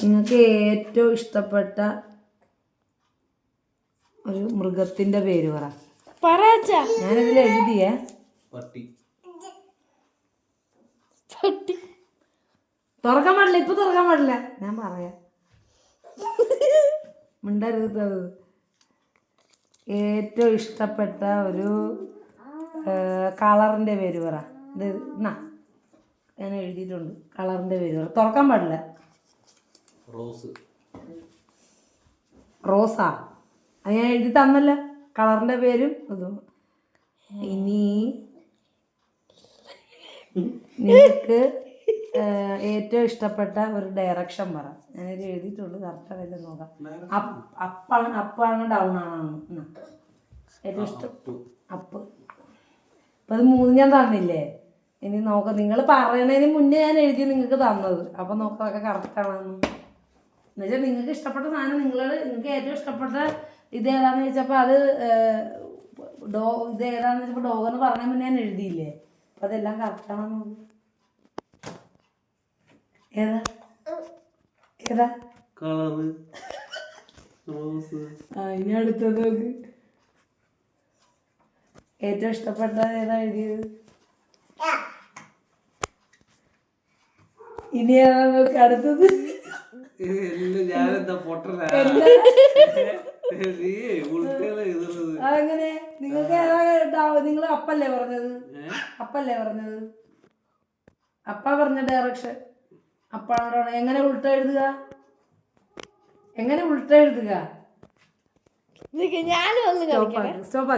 നിങ്ങൾക്ക് ഏറ്റവും ഇഷ്ടപ്പെട്ട ഒരു മൃഗത്തിന്റെ പേര് പറ. ഞാനിതിൽ എഴുതിയേ. തുറക്കാൻ പാടില്ല, ഇപ്പൊ തുറക്കാൻ പാടില്ല, ഞാൻ പറയാം. മിണ്ടരുത്. ഏറ്റവും ഇഷ്ടപ്പെട്ട ഒരു കളറിന്റെ പേര് പറ. ഇത് എന്നാ ഞാൻ എഴുതിയിട്ടുണ്ട്. കളറിന്റെ പേര് പറ. തുറക്കാൻ പാടില്ല. റോസാ. അത് ഞാൻ എഴുതി തന്നല്ല, കളറിന്റെ പേരും അതും. ഇനി നിങ്ങൾക്ക് ഏറ്റവും ഇഷ്ടപ്പെട്ട ഒരു ഡയറക്ഷൻ പറ. ഞാനിത് എഴുതിയിട്ടുണ്ട്, കറക്റ്റാണല്ലോ നോക്കാം. അപ്പാണ് ഡൗൺ ആണോ? ഏറ്റവും ഇഷ്ടം അപ്പ്. അപ്പം അത് 3 ഞാൻ തന്നില്ലേ? ഇനി നോക്കാം. നിങ്ങൾ പറയണതിന് മുന്നേ ഞാൻ എഴുതി നിങ്ങൾക്ക് തന്നത്. അപ്പം നോക്കാം അതൊക്കെ കറക്റ്റാണെന്ന്. എന്നുവെച്ചാൽ നിങ്ങൾക്ക് ഇഷ്ടപ്പെട്ട സാധനം നിങ്ങൾക്ക് ഏറ്റവും ഇഷ്ടപ്പെട്ട ഇത് ഏതാണെന്ന് ചോദിച്ചപ്പോൾ അത് ഇത് ഏതാണെന്ന് വെച്ചപ്പോൾ ഡോഗ് എന്ന് പറഞ്ഞ മുന്നേ ഞാൻ എഴുതിയില്ലേ? അപ്പം അതെല്ലാം കറക്റ്റാണെന്ന് നോക്കും. ഏതാ ഏതാ ഇനി അടുത്തത് നോക്ക്. ഏറ്റവും ഇഷ്ടപ്പെട്ട ഏതാ എഴുതിയത്? ഇനി ഏതാ നോക്ക് അടുത്തത്. അതെങ്ങനെ? നിങ്ങൾക്ക് ഏതാ? നിങ്ങൾ അപ്പല്ലേ പറഞ്ഞത്? അപ്പ പറഞ്ഞ ഡയറക്ഷൻ അപ്പാണോ? എങ്ങനെ ഉൾട്ട എഴുതുക? സ്റ്റോപ്പ്.